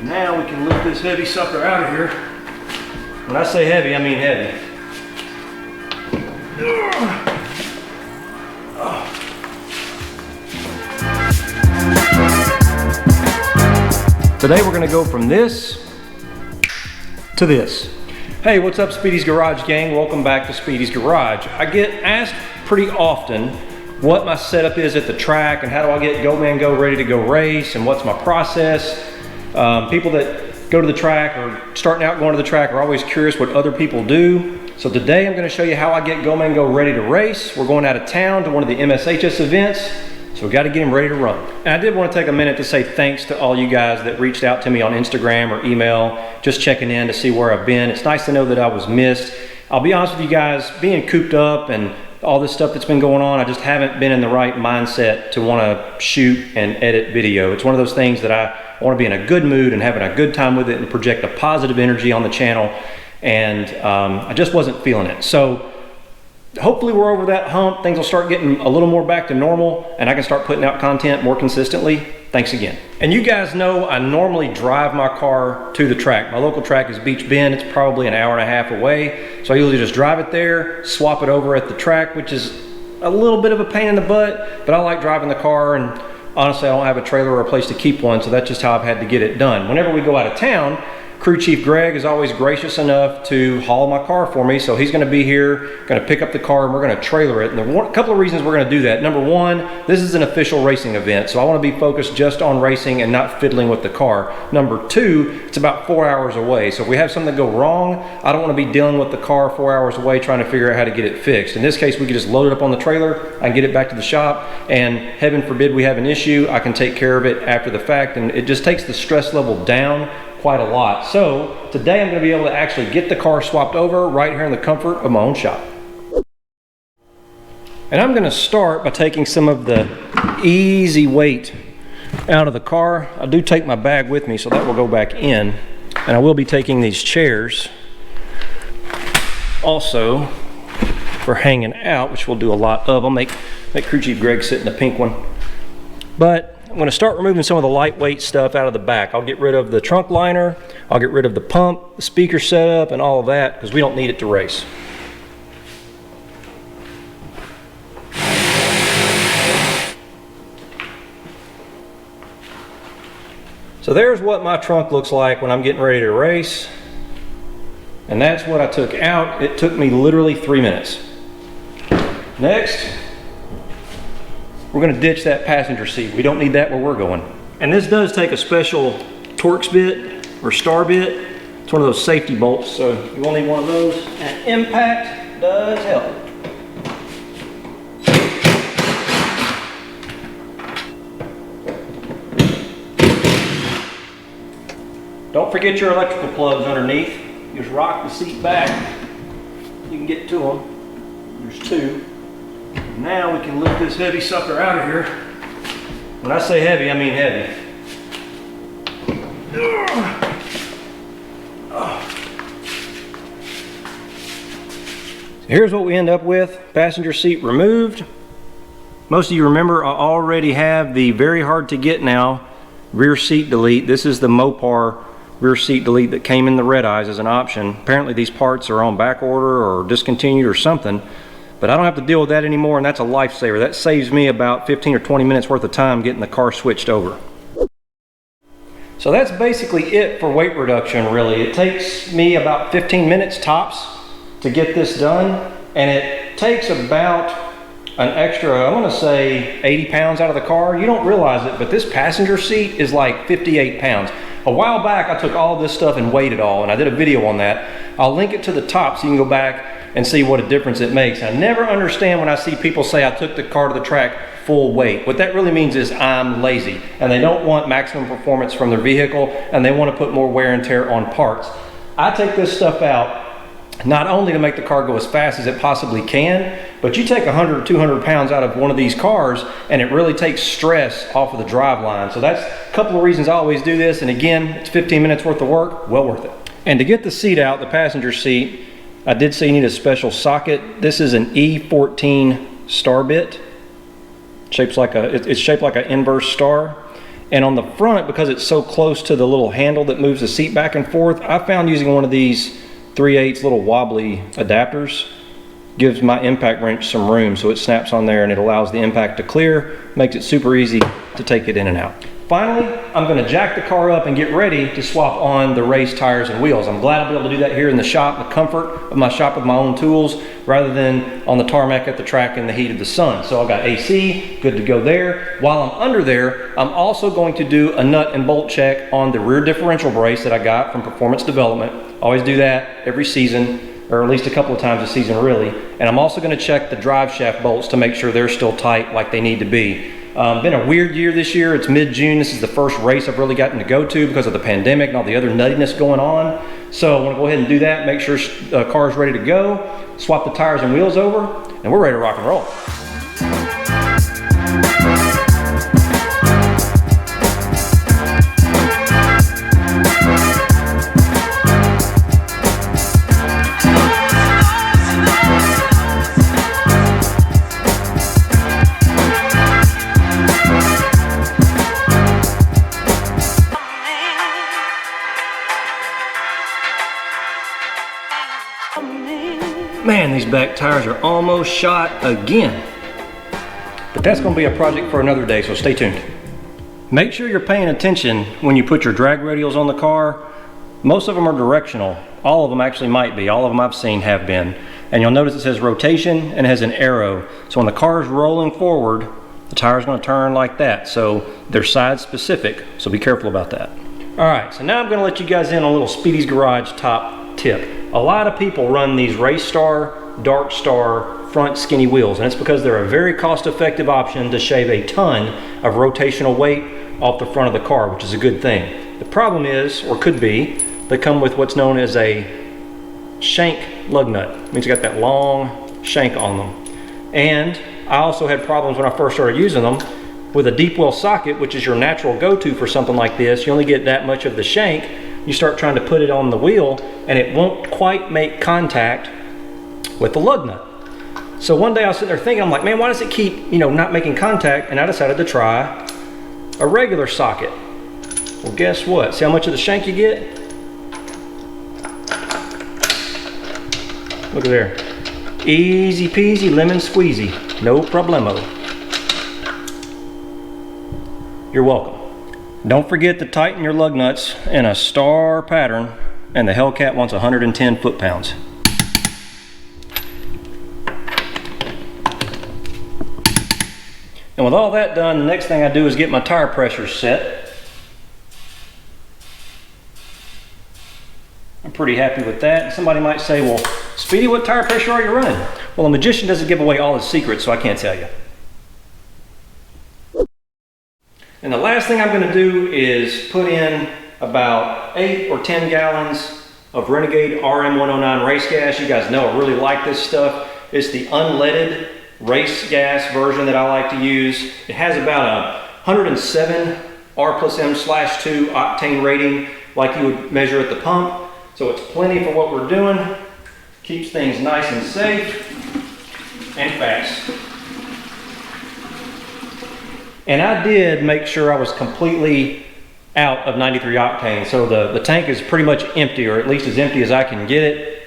Now we can lift this heavy sucker out of here. When I say heavy, I mean heavy. Today we're going to go from this to this. Hey, what's up, Speedy's Garage gang? Welcome back to Speedy's Garage. I get asked pretty often what my setup is at the track and how do I get Go Man Go ready to go race and what's my process. People that go to the track or starting out going to the track are always curious what other people do. So today I'm going to show you how I get Go Man Go ready to race. We're going out of town to one of the MSHS events, so we got to get him ready to run. And I did want to take a minute to say thanks to all you guys that reached out to me on Instagram or email, just checking in to see where I've been. It's nice to know that I was missed. I'll be honest with you guys, being cooped up and all this stuff that's been going on, I just haven't been in the right mindset to want to shoot and edit video. It's one of those things that I want to be in a good mood and having a good time with it and project a positive energy on the channel, and I just wasn't feeling it. So hopefully we're over that hump, things will start getting a little more back to normal, and I can start putting out content more consistently. Thanks again. And you guys know I normally drive my car to the track. My local track is Beach Bend. It's probably an hour and a half away. So I usually just drive it there, swap it over at the track, which is a little bit of a pain in the butt, but I like driving the car, and honestly, I don't have a trailer or a place to keep one, so that's just how I've had to get it done. Whenever we go out of town, Crew Chief Greg is always gracious enough to haul my car for me, so he's going to be here, going to pick up the car, and we're going to trailer it. And there are a couple of reasons we're going to do that. Number one, this is an official racing event, so I want to be focused just on racing and not fiddling with the car. Number two, it's about 4 hours away, so if we have something go wrong, I don't want to be dealing with the car 4 hours away trying to figure out how to get it fixed. In this case, we can just load it up on the trailer, I can get it back to the shop, and heaven forbid we have an issue, I can take care of it after the fact, and it just takes the stress level down quite a lot. So today I'm going to be able to actually get the car swapped over right here in the comfort of my own shop. And I'm going to start by taking some of the easy weight out of the car. I do take my bag with me, so that will go back in, and I will be taking these chairs also for hanging out, which we'll do a lot of. I'll make Crew Chief Greg sit in the pink one, but I'm going to start removing some of the lightweight stuff out of the back. I'll get rid of the trunk liner, I'll get rid of the pump, the speaker setup, and all of that, because we don't need it to race. So there's what my trunk looks like when I'm getting ready to race. And that's what I took out. It took me literally 3 minutes. Next, we're going to ditch that passenger seat. We don't need that where we're going. And this does take a special Torx bit or star bit. It's one of those safety bolts, so you will need one of those. And impact does help. Don't forget your electrical plugs underneath. Just rock the seat back. You can get to them. There's two. Now we can lift this heavy sucker out of here. When I say heavy, I mean heavy. So here's what we end up with. Passenger seat removed. Most of you remember I already have the very hard to get now rear seat delete. This is the Mopar rear seat delete that came in the red eyes as an option. Apparently these parts are on back order or discontinued or something. But I don't have to deal with that anymore, and that's a lifesaver. That saves me about 15 or 20 minutes worth of time getting the car switched over. So that's basically it for weight reduction, really. It takes me about 15 minutes tops to get this done, and it takes about an extra, I want to say 80 pounds out of the car. You don't realize it, but this passenger seat is like 58 pounds. A while back, I took all this stuff and weighed it all, and I did a video on that. I'll link it to the top so you can go back and see what a difference it makes. I never understand when I see people say I took the car to the track full weight. What that really means is I'm lazy, and they don't want maximum performance from their vehicle, and they want to put more wear and tear on parts. I take this stuff out not only to make the car go as fast as it possibly can, but you take 100 or 200 pounds out of one of these cars and it really takes stress off of the drive line. So that's a couple of reasons I always do this, and again, it's 15 minutes worth of work, well worth it. And to get the seat out, the passenger seat, I did say you need a special socket. This is an E14 star bit. It's shaped like an inverse star. And on the front, because it's so close to the little handle that moves the seat back and forth, I found using one of these 3/8 little wobbly adapters gives my impact wrench some room, so it snaps on there and it allows the impact to clear, makes it super easy to take it in and out. Finally, I'm going to jack the car up and get ready to swap on the race tires and wheels. I'm glad I'll be able to do that here in the shop, the comfort of my shop with my own tools, rather than on the tarmac at the track in the heat of the sun. So I've got AC, good to go there. While I'm under there, I'm also going to do a nut and bolt check on the rear differential brace that I got from Performance Development. Always do that every season, or at least a couple of times a season really. And I'm also going to check the drive shaft bolts to make sure they're still tight like they need to be. Been a weird year this year. It's mid-June. This is the first race I've really gotten to go to because of the pandemic and all the other nuttiness going on. So I want to go ahead and do that, make sure the car's ready to go, swap the tires and wheels over, and we're ready to rock and roll. Man, these back tires are almost shot again. But that's going to be a project for another day, so stay tuned. Make sure you're paying attention when you put your drag radials on the car. Most of them are directional. All of them actually might be. All of them I've seen have been. And you'll notice it says rotation and it has an arrow. So when the car is rolling forward, the tire is going to turn like that. So they're side specific, so be careful about that. All right, so now I'm going to let you guys in on a little Speedy's Garage top tip. A lot of people run these Race Star, Dark Star front skinny wheels, and it's because they're a very cost-effective option to shave a ton of rotational weight off the front of the car, which is a good thing. The problem is, or could be, they come with what's known as a shank lug nut. It means you got that long shank on them. And I also had problems when I first started using them with a deep well socket, which is your natural go-to for something like this. You only get that much of the shank. You start trying to put it on the wheel and it won't quite make contact with the lug nut. So one day I was sitting there thinking, I'm like, man, why does it keep, not making contact? And I decided to try a regular socket. Well, guess what? See how much of the shank you get? Look at there. Easy peasy, lemon squeezy. No problemo. You're welcome. Don't forget to tighten your lug nuts in a star pattern, and the Hellcat wants 110 foot-pounds. And with all that done, the next thing I do is get my tire pressure set. I'm pretty happy with that. Somebody might say, well, Speedy, what tire pressure are you running? Well, a magician doesn't give away all his secrets, so I can't tell you. And the last thing I'm going to do is put in about 8 or 10 gallons of Renegade RM109 race gas. You guys know I really like this stuff. It's the unleaded race gas version that I like to use. It has about a 107 R+M/2 octane rating like you would measure at the pump. So it's plenty for what we're doing. Keeps things nice and safe and fast. And I did make sure I was completely out of 93 octane. So the tank is pretty much empty, or at least as empty as I can get it.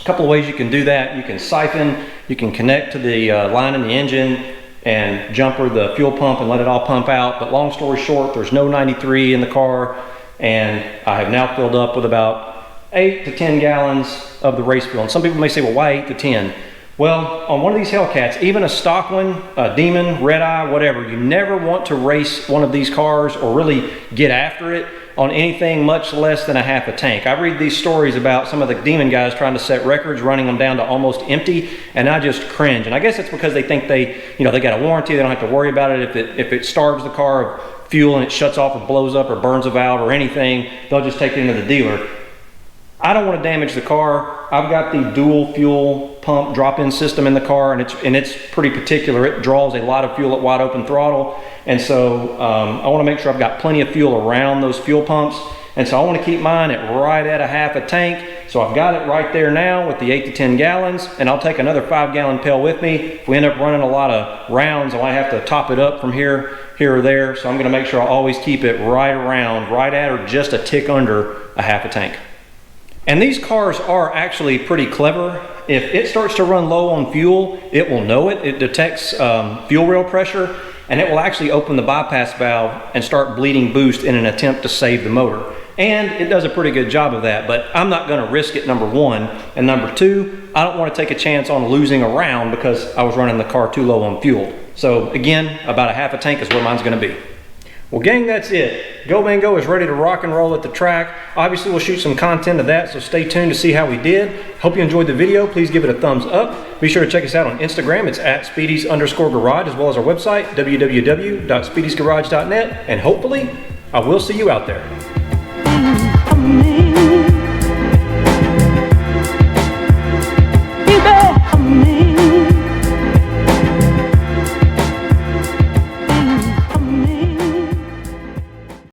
A couple of ways you can do that. You can siphon, you can connect to the line in the engine and jumper the fuel pump and let it all pump out. But long story short, there's no 93 in the car, and I have now filled up with about 8 to 10 gallons of the race fuel. And some people may say, well, why 8 to 10? Well, on one of these Hellcats, even a stock one, a Demon, Red Eye, whatever, you never want to race one of these cars or really get after it on anything much less than a half a tank. I read these stories about some of the Demon guys trying to set records, running them down to almost empty, and I just cringe. And I guess it's because they think they got a warranty, they don't have to worry about it. If it starves the car of fuel and it shuts off or blows up or burns a valve or anything, they'll just take it into the dealer. I don't want to damage the car. I've got the dual fuel pump drop-in system in the car, and it's pretty particular. It draws a lot of fuel at wide open throttle, and so I want to make sure I've got plenty of fuel around those fuel pumps, and so I want to keep mine at right at a half a tank So I've got it right there now with the 8 to 10 gallons, and I'll take another 5-gallon pail with me. If we end up running a lot of rounds, I might have to top it up from here or there. So I'm gonna make sure I always keep it right around, right at or just a tick under a half a tank. And these cars are actually pretty clever. If it starts to run low on fuel, it will know it. It detects fuel rail pressure, and it will actually open the bypass valve and start bleeding boost in an attempt to save the motor. And it does a pretty good job of that, but I'm not gonna risk it, number one. And number two, I don't wanna take a chance on losing a round because I was running the car too low on fuel. So again, about a half a tank is where mine's gonna be. Well, gang, that's it. Go Mango is ready to rock and roll at the track. Obviously, we'll shoot some content of that, so stay tuned to see how we did. Hope you enjoyed the video. Please give it a thumbs up. Be sure to check us out on Instagram. It's at Speedys_garage, as well as our website, www.speedysgarage.net. And hopefully, I will see you out there.